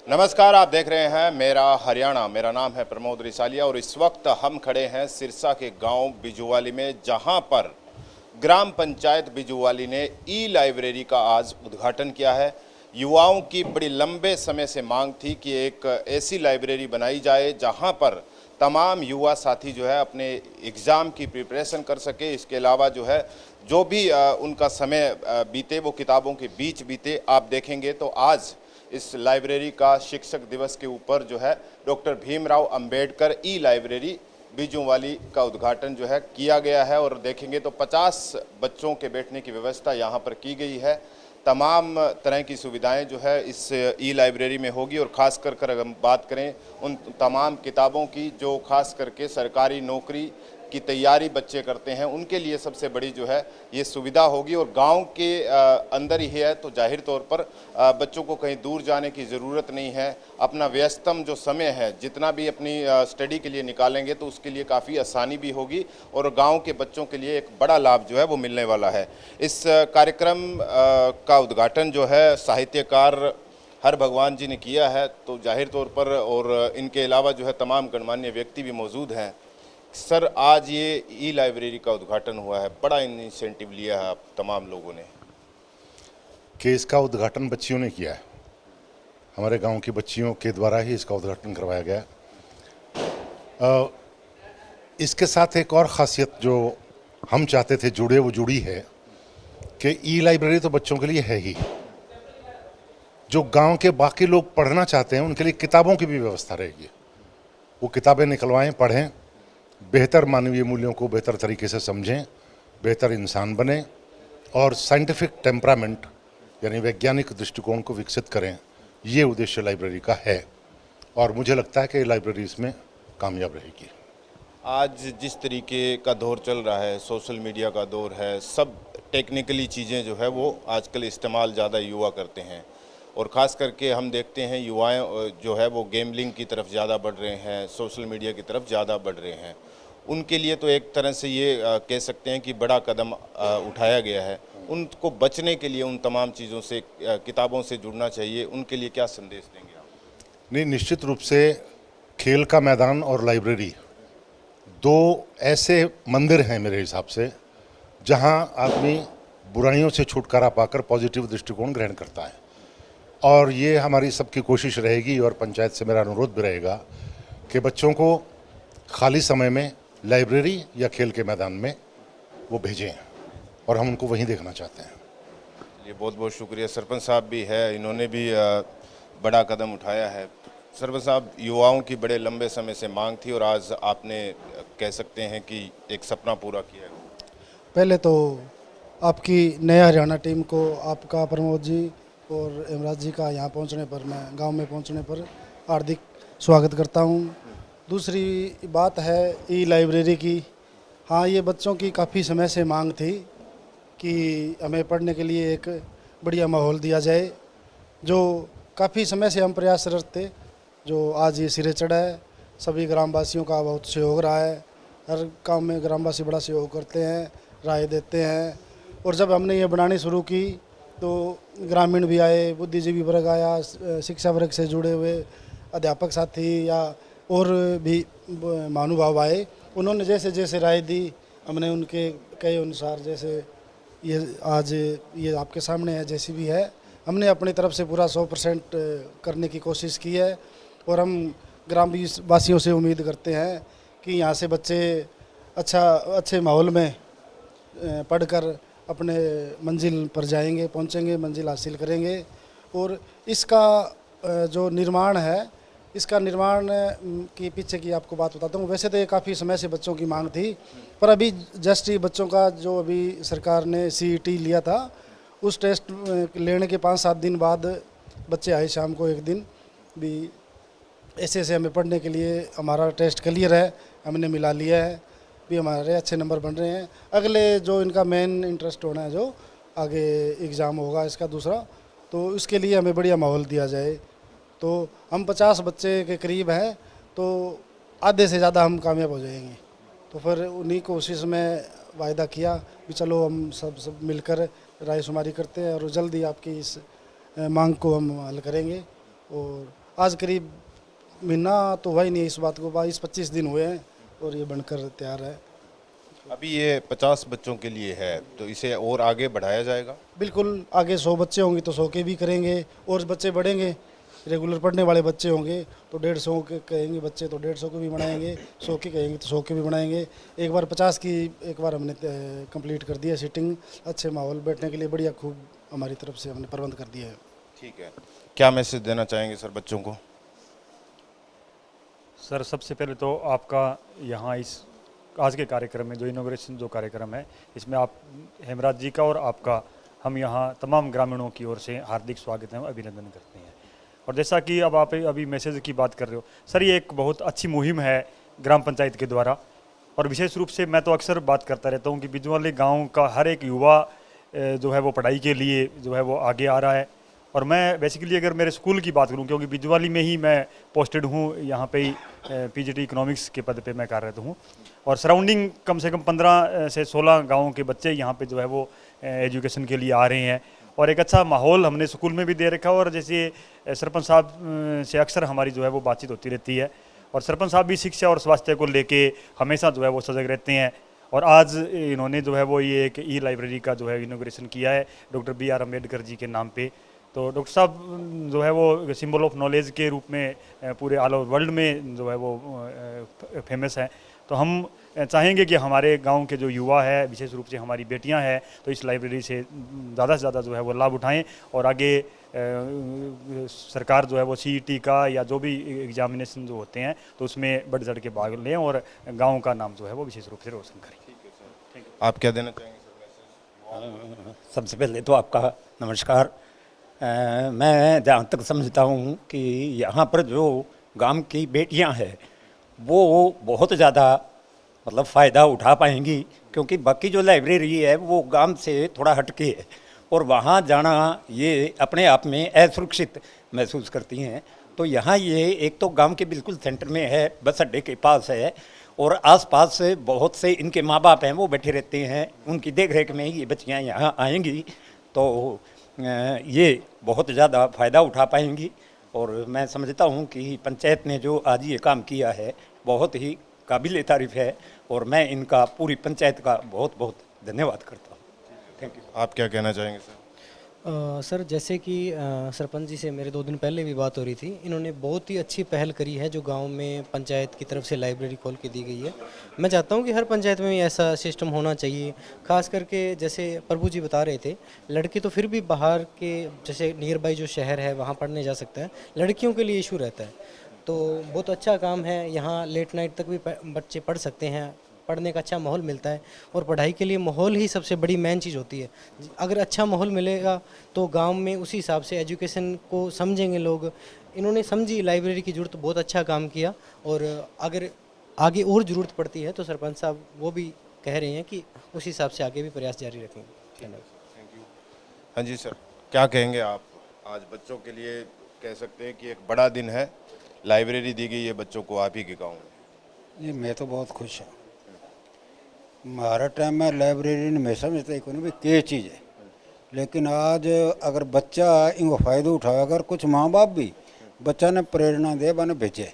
नमस्कार, आप देख रहे हैं मेरा हरियाणा। मेरा नाम है प्रमोद रिसालिया और इस वक्त हम खड़े हैं सिरसा के गांव बिजुवाली में, जहां पर ग्राम पंचायत बिजुवाली ने ई लाइब्रेरी का आज उद्घाटन किया है। युवाओं की बड़ी लंबे समय से मांग थी कि एक ऐसी लाइब्रेरी बनाई जाए जहां पर तमाम युवा साथी जो है अपने एग्ज़ाम की प्रिपरेशन कर सके। इसके अलावा जो है जो भी उनका समय बीते वो किताबों के बीच बीते। आप देखेंगे तो आज इस लाइब्रेरी का शिक्षक दिवस के ऊपर जो है doctor Bhimrao Ambedkar e library Bijuwali का उद्घाटन जो है किया गया है। और देखेंगे तो 50 बच्चों के बैठने की व्यवस्था यहाँ पर की गई है। तमाम तरह की सुविधाएं जो है इस ई लाइब्रेरी में होगी। और ख़ास कर अगर हम बात करें उन तमाम किताबों की जो खास करके सरकारी नौकरी की तैयारी बच्चे करते हैं, उनके लिए सबसे बड़ी जो है ये सुविधा होगी। और गांव के अंदर ही है तो जाहिर तौर पर बच्चों को कहीं दूर जाने की ज़रूरत नहीं है। अपना व्यस्तम जो समय है जितना भी अपनी स्टडी के लिए निकालेंगे तो उसके लिए काफ़ी आसानी भी होगी और गांव के बच्चों के लिए एक बड़ा लाभ जो है वो मिलने वाला है। इस कार्यक्रम का उद्घाटन जो है साहित्यकार हर भगवान जी ने किया है, तो जाहिर तौर पर और इनके अलावा जो है तमाम गणमान्य व्यक्ति भी मौजूद हैं। सर, आज ये ई लाइब्रेरी का उद्घाटन हुआ है, बड़ा इनिशिएटिव लिया है आप तमाम लोगों ने कि इसका उद्घाटन बच्चियों ने किया है। हमारे गांव की बच्चियों के द्वारा ही इसका उद्घाटन करवाया गया। इसके साथ एक और ख़ासियत जो हम चाहते थे जुड़े वो जुड़ी है कि ई लाइब्रेरी तो बच्चों के लिए है ही, जो गांव के बाकी लोग पढ़ना चाहते हैं उनके लिए किताबों की भी व्यवस्था रहेगी। वो किताबें निकलवाएं, पढ़ें, बेहतर मानवीय मूल्यों को बेहतर तरीके से समझें, बेहतर इंसान बने और साइंटिफिक टेम्परामेंट यानी वैज्ञानिक दृष्टिकोण को विकसित करें। ये उद्देश्य लाइब्रेरी का है और मुझे लगता है कि लाइब्रेरी इसमें कामयाब रहेगी। आज जिस तरीके का दौर चल रहा है, सोशल मीडिया का दौर है, सब टेक्निकली चीज़ें जो है वो आजकल इस्तेमाल ज़्यादा युवा करते हैं और ख़ास करके हम देखते हैं युवाएं जो है वो गेमलिंग की तरफ ज़्यादा बढ़ रहे हैं, सोशल मीडिया की तरफ ज़्यादा बढ़ रहे हैं। उनके लिए तो एक तरह से ये कह सकते हैं कि बड़ा कदम उठाया गया है। उनको बचने के लिए उन तमाम चीज़ों से किताबों से जुड़ना चाहिए, उनके लिए क्या संदेश देंगे आप? नहीं, निश्चित रूप से खेल का मैदान और लाइब्रेरी दो ऐसे मंदिर हैं मेरे हिसाब से जहां आदमी बुराइयों से छुटकारा पाकर पॉजिटिव दृष्टिकोण ग्रहण करता है। और ये हमारी सबकी कोशिश रहेगी और पंचायत से मेरा अनुरोध भी रहेगा कि बच्चों को खाली समय में लाइब्रेरी या खेल के मैदान में वो भेजें और हम उनको वहीं देखना चाहते हैं। ये बहुत बहुत शुक्रिया। सरपंच साहब भी है, इन्होंने भी बड़ा कदम उठाया है। सरपंच साहब, युवाओं की बड़े लंबे समय से मांग थी और आज आपने कह सकते हैं कि एक सपना पूरा किया है। पहले तो आपकी नया हरियाणा टीम को, आपका प्रमोद जी और इमराज जी का यहाँ पहुँचने पर, मैं गांव में पहुँचने पर हार्दिक स्वागत करता हूँ। दूसरी बात है ई लाइब्रेरी की। हाँ, ये बच्चों की काफ़ी समय से मांग थी कि हमें पढ़ने के लिए एक बढ़िया माहौल दिया जाए, जो काफ़ी समय से हम प्रयासरत थे, जो आज ये सिरे चढ़ा है। सभी ग्रामवासियों का बहुत सहयोग रहा है। हर काम में ग्रामवासी बड़ा सहयोग करते हैं, राय देते हैं। और जब हमने ये बनानी शुरू की तो ग्रामीण भी आए, बुद्धिजीवी वर्ग आया, शिक्षा वर्ग से जुड़े हुए अध्यापक साथी या और भी महानुभाव आए। उन्होंने जैसे जैसे राय दी, हमने उनके कहे अनुसार, जैसे ये आज ये आपके सामने है जैसी भी है, हमने अपनी तरफ से पूरा 100% करने की कोशिश की है। और हम ग्राम वासियों से उम्मीद करते हैं कि यहाँ से बच्चे अच्छे माहौल में पढ़कर अपने मंजिल पर जाएंगे, पहुँचेंगे, मंजिल हासिल करेंगे। और इसका जो निर्माण है, इसका निर्माण की पीछे की आपको बात बताता हूँ। वैसे तो ये काफ़ी समय से बच्चों की मांग थी, पर अभी जस्ट ही बच्चों का जो अभी सरकार ने CET लिया था, उस टेस्ट लेने के 5-7 दिन बाद बच्चे आए शाम को एक दिन भी, ऐसे हमें पढ़ने के लिए हमारा टेस्ट क्लियर है, हमने मिला लिया है भी, हमारे अच्छे नंबर बन रहे हैं। अगले जो इनका मेन इंटरेस्ट होना है, जो आगे एग्ज़ाम होगा इसका दूसरा, तो उसके लिए हमें बढ़िया माहौल दिया जाए। तो हम 50 बच्चे के करीब हैं, तो आधे से ज़्यादा हम कामयाब हो जाएंगे। तो फिर उन्हीं कोशिश में वायदा किया कि चलो हम सब मिलकर रायशुमारी करते हैं और जल्दी आपकी इस मांग को हम हल करेंगे। और आज करीब महीना तो हुआ ही नहीं इस बात को, 22-25 दिन हुए हैं और ये बनकर तैयार है। अभी ये 50 बच्चों के लिए है, तो इसे और आगे बढ़ाया जाएगा? बिल्कुल, आगे 100 बच्चे होंगे तो 100 के भी करेंगे, और बच्चे बढ़ेंगे, रेगुलर पढ़ने वाले बच्चे होंगे तो 150 के कहेंगे बच्चे तो 150 के भी बनाएंगे, 100 के कहेंगे तो 100 के भी बनाएंगे। एक बार 50 की एक बार हमने कंप्लीट कर दिया सीटिंग, अच्छे माहौल बैठने के लिए बढ़िया खूब हमारी तरफ से हमने प्रबंध कर दिया है। ठीक है, क्या मैसेज देना चाहेंगे सर बच्चों को? सर सबसे पहले तो आपका यहाँ इस आज के कार्यक्रम में जो इनॉग्रेशन जो कार्यक्रम है, इसमें आप हेमराज जी का और आपका हम यहाँ तमाम ग्रामीणों की ओर से हार्दिक स्वागत एवं अभिनंदन करते हैं। और जैसा कि अब आप अभी मैसेज की बात कर रहे हो सर, ये एक बहुत अच्छी मुहिम है ग्राम पंचायत के द्वारा, और विशेष रूप से मैं तो अक्सर बात करता रहता हूँ कि बिजवाली गाँव का हर एक युवा जो है वो पढ़ाई के लिए जो है वो आगे आ रहा है। और मैं बेसिकली अगर मेरे स्कूल की बात करूं, क्योंकि बिजवाली में ही मैं पोस्टेड हूं, यहाँ पे ही पीजीटी इकोनॉमिक्स के पद पे मैं कार्यरत हूं, और सराउंडिंग कम से कम 15 से 16 गाँवों के बच्चे यहाँ पे जो है वो एजुकेशन के लिए आ रहे हैं, और एक अच्छा माहौल हमने स्कूल में भी दे रखा है। और जैसे सरपंच साहब से अक्सर हमारी जो है वो बातचीत होती रहती है, और सरपंच साहब भी शिक्षा और स्वास्थ्य को लेके हमेशा जो है वो सजग रहते हैं। और आज इन्होंने जो है वो ये एक ई लाइब्रेरी का जो है इनॉग्रेशन किया है डॉक्टर BR अम्बेडकर जी के नाम पे। तो डॉक्टर साहब जो है वो सिंबल ऑफ नॉलेज के रूप में पूरे ऑल ओवर वर्ल्ड में जो है वो फेमस है। तो हम चाहेंगे कि हमारे गांव के जो युवा है, विशेष रूप से हमारी बेटियां हैं, तो इस लाइब्रेरी से ज़्यादा से ज़्यादा जो है वो लाभ उठाएं, और आगे सरकार जो है वो CET का या जो भी एग्जामिनेशन जो होते हैं तो उसमें बढ़ चढ़ के भाग लें और गाँव का नाम जो है वो विशेष रूप से रोशन करें। आप क्या देना चाहेंगे सर? सबसे पहले तो आपका नमस्कार। मैं जहाँ तक समझता हूँ कि यहाँ पर जो गांव की बेटियाँ हैं वो बहुत ज़्यादा मतलब फ़ायदा उठा पाएंगी, क्योंकि बाकी जो लाइब्रेरी है वो गांव से थोड़ा हटके है, और वहाँ जाना ये अपने आप में असुरक्षित महसूस करती हैं। तो यहाँ ये एक तो गांव के बिल्कुल सेंटर में है, बस अड्डे के पास है, और आसपास से बहुत से इनके माँ बाप हैं वो बैठे रहते हैं, उनकी देख रेख में ये बच्चियाँ यहाँ आएंगी तो ये बहुत ज़्यादा फ़ायदा उठा पाएंगी। और मैं समझता हूँ कि पंचायत ने जो आज ये काम किया है बहुत ही काबिल तारीफ़ है, और मैं इनका पूरी पंचायत का बहुत बहुत धन्यवाद करता हूँ। Thank you. आप क्या कहना चाहेंगे सर? सर जैसे कि सरपंच जी से मेरे 2 दिन पहले भी बात हो रही थी, इन्होंने बहुत ही अच्छी पहल करी है जो गांव में पंचायत की तरफ से लाइब्रेरी खोल के दी गई है। मैं चाहता हूं कि हर पंचायत में ऐसा सिस्टम होना चाहिए, खास करके जैसे प्रभु जी बता रहे थे, लड़के तो फिर भी बाहर के जैसे नियर बाई जो शहर है वहाँ पढ़ने जा सकता है, लड़कियों के लिए इशू रहता है। तो बहुत अच्छा काम है, यहाँ लेट नाइट तक भी बच्चे पढ़ सकते हैं, पढ़ने का अच्छा माहौल मिलता है, और पढ़ाई के लिए माहौल ही सबसे बड़ी मेन चीज़ होती है। अगर अच्छा माहौल मिलेगा तो गांव में उसी हिसाब से एजुकेशन को समझेंगे लोग। इन्होंने समझी लाइब्रेरी की ज़रूरत, बहुत अच्छा काम किया, और अगर आगे और ज़रूरत पड़ती है तो सरपंच साहब वो भी कह रहे हैं कि उस हिसाब से आगे भी प्रयास जारी रखेंगे। Thank you. हाँ जी सर, क्या कहेंगे आप? आज बच्चों के लिए कह सकते हैं कि एक बड़ा दिन है, लाइब्रेरी दी गई है बच्चों को आप ही के गाँव में। जी मैं तो बहुत खुश हूँ। हमारा टाइम में लाइब्रेरी में समझते को नहीं क्या चीज़ है, लेकिन आज अगर बच्चा इनको फ़ायदा उठावे, अगर कुछ माँ बाप भी बच्चा ने प्रेरणा दे बने भेजे,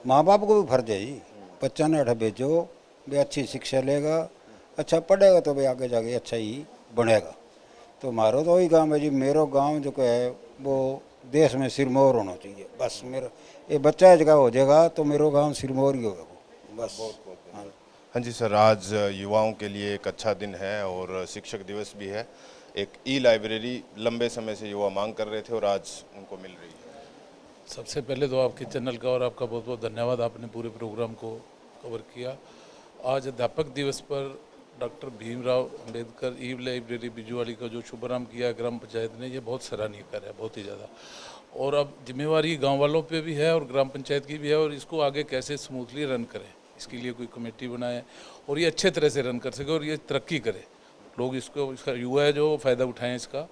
माँ बाप को भी फर्ज है जी, बच्चा ने अठा भेजो, वे अच्छी शिक्षा लेगा, अच्छा पढ़ेगा तो भाई आगे जाके अच्छा ही बनेगा। तो हमारा तो वही गाँव है जी, मेरा गाँव जो है वो देश में सिरमौर होना चाहिए, बस मेरा ये बच्चा जगह हो जाएगा तो मेरा गाँव सिरमौर ही होगा बस। हाँ। हाँ जी सर, आज युवाओं के लिए एक अच्छा दिन है और शिक्षक दिवस भी है। एक ई लाइब्रेरी लंबे समय से युवा मांग कर रहे थे और आज उनको मिल रही है। सबसे पहले तो आपके चैनल का और आपका बहुत बहुत धन्यवाद, आपने पूरे प्रोग्राम को कवर किया। आज अध्यापक दिवस पर doctor Bhimrao Ambedkar e library Bijuwali का जो शुभारंभ किया ग्राम पंचायत ने, ये बहुत सराहनीय कार्य है, बहुत ही ज़्यादा। और अब जिम्मेवारी गाँव वालों पर भी है और ग्राम पंचायत की भी है, और इसको आगे कैसे स्मूथली रन करें इसके लिए कोई कमेटी बनाए और ये अच्छे तरह से रन कर सके और ये तरक्की करे, लोग इसको, इसका युवा है जो फ़ायदा उठाएं इसका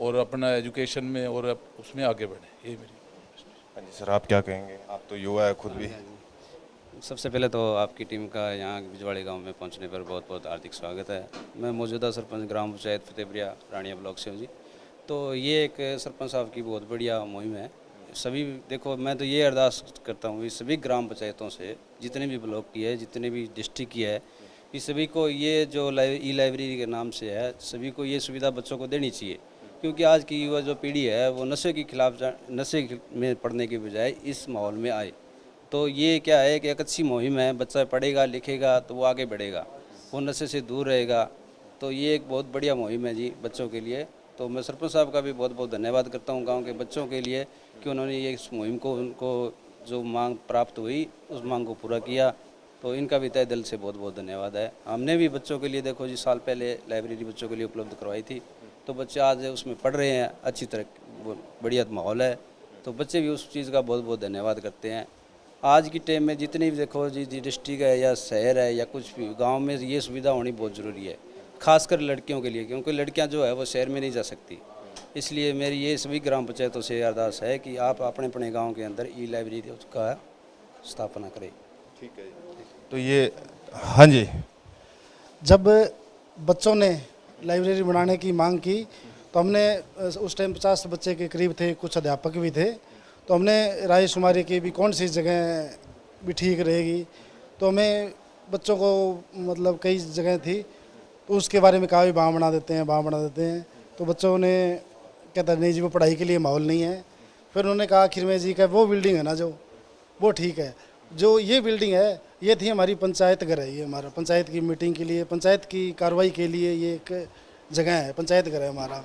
और अपना एजुकेशन में और उसमें आगे बढ़ें, ये मेरी। हाँ जी सर, आप क्या कहेंगे? आप तो युवा है खुद भी। सबसे पहले तो आपकी टीम का यहाँ बिजवाड़ी गांव में पहुँचने पर बहुत बहुत हार्दिक स्वागत है। मैं मौजूदा सरपंच ग्राम पंचायत फतेहपुरिया रानिया ब्लॉक से हूँ जी। तो ये एक सरपंच साहब की बहुत बढ़िया मुहिम है, सभी देखो, मैं तो ये अरदास करता हूँ इस सभी ग्राम पंचायतों से, जितने भी ब्लॉक की है, जितने भी डिस्ट्रिक्ट की है, कि सभी को ये जो ई लाइब्रेरी के नाम से है, सभी को ये सुविधा बच्चों को देनी चाहिए। क्योंकि आज की युवा जो पीढ़ी है वो नशे के खिलाफ नशे में पढ़ने के बजाय इस माहौल में आए। तो ये क्या है कि एक अच्छी मुहिम है, बच्चा पढ़ेगा लिखेगा तो वो आगे बढ़ेगा, वो नशे से दूर रहेगा। तो ये एक बहुत बढ़िया मुहिम है जी बच्चों के लिए। तो मैं सरपंच साहब का भी बहुत बहुत धन्यवाद करता हूँ गांव के बच्चों के लिए कि उन्होंने ये इस मुहिम को, उनको जो मांग प्राप्त हुई उस मांग को पूरा किया। तो इनका भी तहे दिल से बहुत बहुत धन्यवाद है। हमने भी बच्चों के लिए देखो जी साल पहले लाइब्रेरी बच्चों के लिए उपलब्ध करवाई थी, तो बच्चे आज उसमें पढ़ रहे हैं, अच्छी तरह बढ़िया माहौल है। तो बच्चे भी उस चीज़ का बहुत बहुत धन्यवाद करते हैं। आज की टाइम में जितनी भी देखो जी डिस्ट्रिक्ट है या शहर है या कुछ भी गांव में ये सुविधा होनी बहुत ज़रूरी है, खासकर लड़कियों के लिए, क्योंकि लड़कियां जो है वो शहर में नहीं जा सकती। इसलिए मेरी ये सभी ग्राम पंचायतों से अरदास है कि आप अपने अपने गांव के अंदर ई लाइब्रेरी का स्थापना करें। ठीक है, तो ये हाँ जी, जब बच्चों ने लाइब्रेरी बनाने की मांग की तो हमने उस टाइम 50 बच्चे के करीब थे, कुछ अध्यापक भी थे, तो हमने राय शुमारी की भी कौन सी जगह भी ठीक रहेगी। तो हमें बच्चों को मतलब कई जगह थी तो उसके बारे में कहा भी वहाँ बना देते हैं, वहाँ बना देते हैं। तो बच्चों ने कहता नहीं जी वो पढ़ाई के लिए माहौल नहीं है। फिर उन्होंने कहा आखिर में जी का वो बिल्डिंग है ना जो वो ठीक है, जो ये बिल्डिंग है ये थी हमारी पंचायत घर है, ये हमारा पंचायत की मीटिंग के लिए, पंचायत की कार्रवाई के लिए ये एक जगह है, पंचायत घर है हमारा।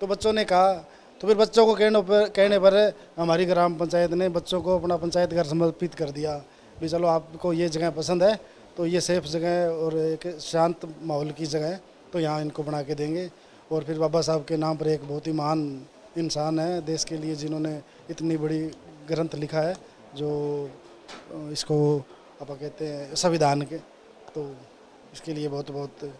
तो बच्चों ने कहा, तो फिर बच्चों को कहने पर हमारी ग्राम पंचायत ने बच्चों को अपना पंचायत घर समर्पित कर दिया भी चलो आपको ये जगह पसंद है तो ये सेफ जगह है और एक शांत माहौल की जगह है, तो यहाँ इनको बना के देंगे। और फिर बाबा साहब के नाम पर एक बहुत ही महान इंसान है देश के लिए, जिन्होंने इतनी बड़ी ग्रंथ लिखा है जो इसको आप कहते हैं संविधान के, तो इसके लिए बहुत बहुत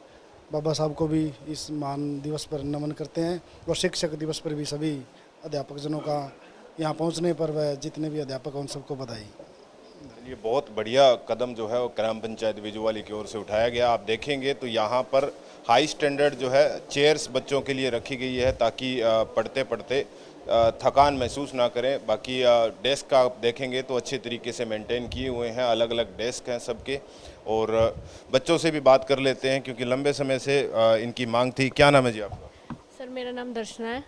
बाबा साहब को भी इस महान दिवस पर नमन करते हैं। और शिक्षक दिवस पर भी सभी अध्यापक जनों का यहाँ पहुँचने पर वह जितने भी अध्यापक हैं उन सबको बधाई। ये बहुत बढ़िया कदम जो है वो ग्राम पंचायत बिजुवाली की ओर से उठाया गया। आप देखेंगे तो यहाँ पर हाई स्टैंडर्ड जो है चेयर्स बच्चों के लिए रखी गई है ताकि पढ़ते पढ़ते थकान महसूस ना करें। बाकी डेस्क का आप देखेंगे तो अच्छे तरीके से मेंटेन किए हुए हैं, अलग अलग डेस्क हैं सबके। और बच्चों से भी बात कर लेते हैं क्योंकि लंबे समय से इनकी मांग थी। क्या नाम है जी आपका? सर मेरा नाम दर्शना है।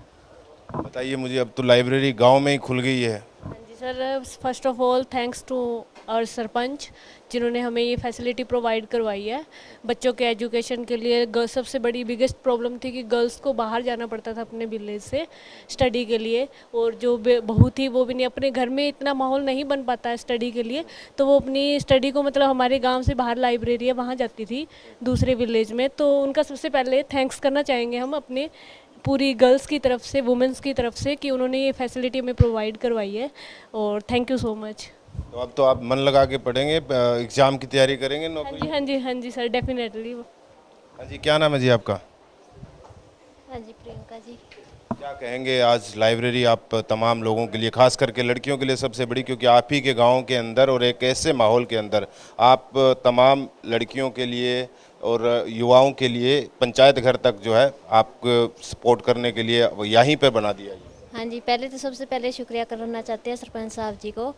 बताइए मुझे, अब तो लाइब्रेरी गांव में ही खुल गई है। हाँ जी sir, first of all thanks to और सरपंच जिन्होंने हमें ये फैसिलिटी प्रोवाइड करवाई है बच्चों के एजुकेशन के लिए। सबसे बड़ी बिगेस्ट प्रॉब्लम थी कि गर्ल्स को बाहर जाना पड़ता था अपने विलेज से स्टडी के लिए, और जो बहू थी वो भी नहीं, अपने घर में इतना माहौल नहीं बन पाता है स्टडी के लिए, तो वो अपनी स्टडी को मतलब हमारे गांव से बाहर लाइब्रेरी है वहाँ जाती थी दूसरे विलेज में। तो उनका सबसे पहले थैंक्स करना चाहेंगे हम अपने पूरी गर्ल्स की तरफ से, वुमेंस की तरफ से, कि उन्होंने ये फैसिलिटी हमें प्रोवाइड करवाई है, और थैंक यू सो मच। तो अब तो आप मन लगा के पढ़ेंगे, एग्जाम की तैयारी करेंगे, नौकरी? हाँ जी सर, डेफिनेटली। हाँ जी, क्या नाम है जी आपका? हाँ जी, प्रियंका जी। क्या कहेंगे आज लाइब्रेरी आप तमाम लोगों के लिए, खास करके लड़कियों के लिए सबसे बड़ी, क्योंकि आप ही के गांव के अंदर और एक ऐसे माहौल के अंदर आप तमाम लड़कियों के लिए और युवाओं के लिए पंचायत घर तक जो है आप सपोर्ट करने के लिए यहीं पे बना दिया है। हाँ जी, पहले तो सबसे पहले शुक्रिया करना चाहते हैं सरपंच साहब जी को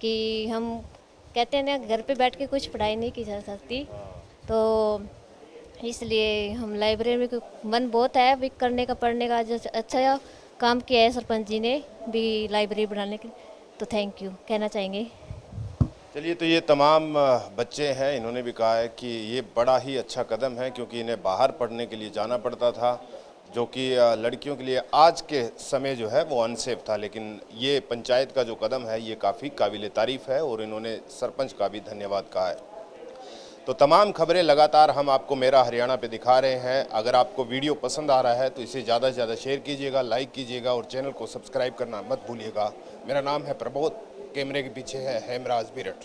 कि हम कहते हैं ना घर पे बैठ के कुछ पढ़ाई नहीं की जा सकती, तो इसलिए हम लाइब्रेरी में मन बहुत है भी करने का, पढ़ने का। जो अच्छा काम किया है सरपंच जी ने भी लाइब्रेरी बनाने के, तो थैंक यू कहना चाहेंगे। चलिए, तो ये तमाम बच्चे हैं, इन्होंने भी कहा है कि ये बड़ा ही अच्छा कदम है क्योंकि इन्हें बाहर पढ़ने के लिए जाना पड़ता था, जो कि लड़कियों के लिए आज के समय जो है वो अनसेफ था। लेकिन ये पंचायत का जो कदम है ये काफ़ी काबिल तारीफ़ है और इन्होंने सरपंच का भी धन्यवाद कहा है। तो तमाम खबरें लगातार हम आपको मेरा हरियाणा पे दिखा रहे हैं। अगर आपको वीडियो पसंद आ रहा है तो इसे ज़्यादा से ज़्यादा शेयर कीजिएगा, लाइक कीजिएगा और चैनल को सब्सक्राइब करना मत भूलिएगा। मेरा नाम है प्रबोध, कैमरे के पीछे है हेमराज बिरट।